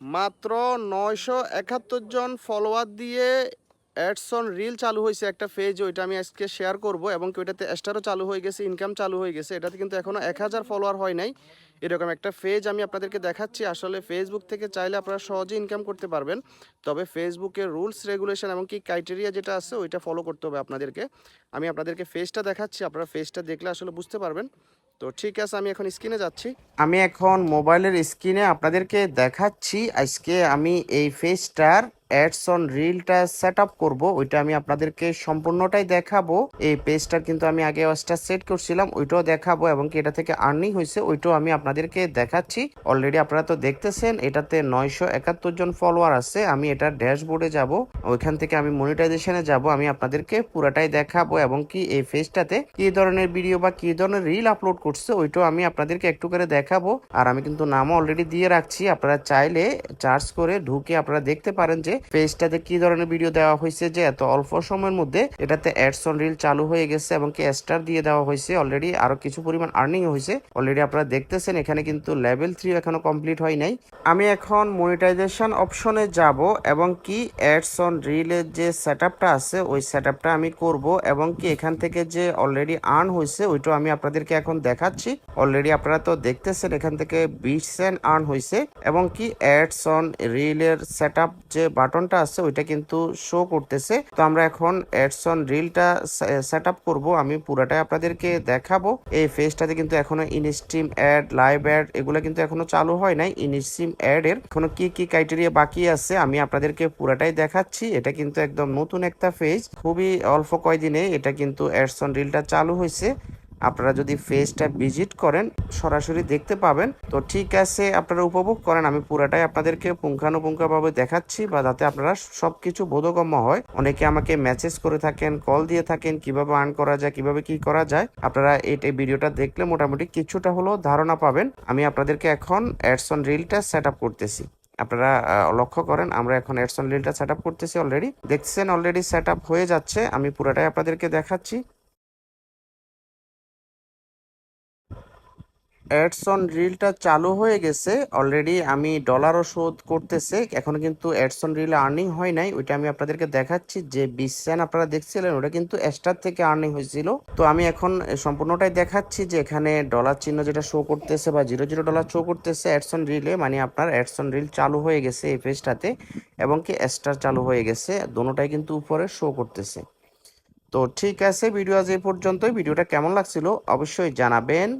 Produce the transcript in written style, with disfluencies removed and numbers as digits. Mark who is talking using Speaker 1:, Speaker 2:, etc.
Speaker 1: মাত্র 971 জন ফলোয়ার দিয়ে ads on reel চালু হয়েছে একটা পেজ, ওইটা আমি আজকে শেয়ার করব এবং ওইটাতে স্টারও চালু হয়ে গেছে, ইনকাম চালু হয়ে গেছে। এটাতে কিন্তু এখনও 1000 ফলোয়ার হয় নাই। এরকম একটা পেজ আমি আপনাদেরকে দেখাচ্ছি। আসলে ফেসবুক থেকে চাইলে আপনারা সহজে ইনকাম করতে পারবেন, তবে ফেসবুকের রুলস রেগুলেশন এবং কি ক্রাইটেরিয়া যেটা আছে ওইটা ফলো করতে হবে আপনাদেরকে। আমি আপনাদেরকে পেজটা দেখাচ্ছি, আপনারা পেজটা দেখলে আসলে বুঝতে পারবেন। তো ঠিক আছে, আমি এখন স্ক্রিনে যাচ্ছি। আমি এখন মোবাইলের স্ক্রিনে আপনাদেরকে দেখাচ্ছি। আজকে আমি এই পেজটার অ্যাডস অন রিলটা সেট আপ করবো, ওইটা আমি আপনাদেরকে সম্পূর্ণটাই দেখাবো। এই পেজটার কিন্তু আমি আগে ওয়াচটা সেট করছিলাম, ওইটাও দেখাবো এবং কি এটা থেকে আর্নিং হয়েছে ওইটাও আমি আপনাদেরকে দেখাচ্ছি। অলরেডি আপনারা তো দেখতেছেন এটাতে 971 জন ফলোয়ার আছে। আমি এটা ড্যাশবোর্ডে যাব, ওইখান থেকে আমি মনিটাইজেশনে যাব, আমি আপনাদেরকে পুরাটাই দেখাবো এবং কি এই পেজটাতে কি ধরনের ভিডিও বা কি ধরনের রিল আপলোড করছে ওইটাও আমি আপনাদেরকে একটু করে দেখাবো। আর আমি কিন্তু নামও অলরেডি দিয়ে রাখছি, আপনারা চাইলে চার্জ করে ঢুকে আপনারা দেখতে পারেন যে পেজটাতে কি ধরনের ভিডিও দেওয়া হয়েছে, যে এত অল্প সময়ের মধ্যে এটাতে অ্যাডস অন রিল চালু হয়ে গেছে এবং কি স্টার দিয়ে দেওয়া হয়েছে। অলরেডি আরো কিছু পরিমাণ আর্নিং হয়েছে। অলরেডি আপনারা দেখতেছেন এখানে কিন্তু লেভেল 3 এখনো কমপ্লিট হয় নাই। আমি এখন মনিটাইজেশন অপশনে যাব এবং কি অ্যাডস অন রিলের যে সেটআপটা আছে ওই সেটআপটা আমি করব এবং কি এখান থেকে যে অলরেডি আর্ন হয়েছে ওইটাও আমি আপনাদেরকে এখন দেখাচ্ছি। অলরেডি আপনারা তো দেখতেছেন এখান থেকে 20 সেন্ট আর্ন হয়েছে এবং কি অ্যাডস অন রিলের সেটআপ যে বাটনটা আছে ওইটা কিন্তু শো করতেছে। তো আমরা এখন অ্যাডস অন রিলটা সেটআপ করব, আমি পুরাটাই আপনাদেরকে দেখাবো। এই পেজটাতে কিন্তু এখনো ইনস্ট্রিম অ্যাড, লাইভ অ্যাড এগুলো কিন্তু এখনো চালু হয় নাই। ইনস্ট্রিম অ্যাড এর এখনো কি কি ক্রাইটেরিয়া বাকি আছে আমি আপনাদেরকে পুরাটাই দেখাচ্ছি। এটা কিন্তু একদম নতুন একটা পেজ, খুবই অল্প কয়দিনে এটা কিন্তু অ্যাডস অন রিলটা চালু হয়েছে। আপনারা যদি পেজটা ভিজিট করেন সরাসরি দেখতে পাবেন। তো ঠিক আছে, আপনারা উপভোগ করেন, আমি পুরাটাই আপনাদেরকে পুঙ্খানুপুঙ্খভাবে দেখাচ্ছি বা যাতে আপনারা সবকিছু বোধগম্য হয়। অনেকে আমাকে মেসেজ করে থাকেন, কল দিয়ে থাকেন কিভাবে আর্ন করা যায়, কিভাবে কি করা যায়। আপনারা এই ভিডিওটা দেখলে মোটামুটি কিছুটা হলেও ধারণা পাবেন। আমি আপনাদেরকে এখন অ্যাডস অন রিলটা সেট আপ করতেছি। আপনারা লক্ষ্য করেন আমরা এখন অ্যাডস অন রিলটা সেট আপ করতেছি। অলরেডি দেখছেন অলরেডি সেট আপ হয়ে যাচ্ছে, আমি পুরাটাই আপনাদেরকে দেখাচ্ছি। অ্যাডস অন রিলটা চালু হয়ে গেছে। অলরেডি আমি ডলারও শোধ করতেছে, এখন কিন্তু অ্যাডস অন রিল আর্নিং হয় নাই, ওইটা আমি আপনাদেরকে দেখাচ্ছি। যে 20 সেন্ট আপনারা দেখছিলেন ওটা কিন্তু স্টার থেকে আর্নিং হয়েছিল। তো আমি এখন সম্পূর্ণটাই দেখাচ্ছি যে এখানে ডলার চিহ্ন যেটা শো করতেছে বা $00 শো করতেছে অ্যাডস অন রিলে, মানে আপনার অ্যাডস অন রিল চালু হয়ে গেছে এই পেজটাতে এবং কি স্টার চালু হয়ে গেছে, দোনোটাই কিন্তু উপরে শো করতেছে। তো ঠিক আছে, ভিডিও আজ এই পর্যন্তই। ভিডিওটা কেমন লাগছিল অবশ্যই জানাবেন।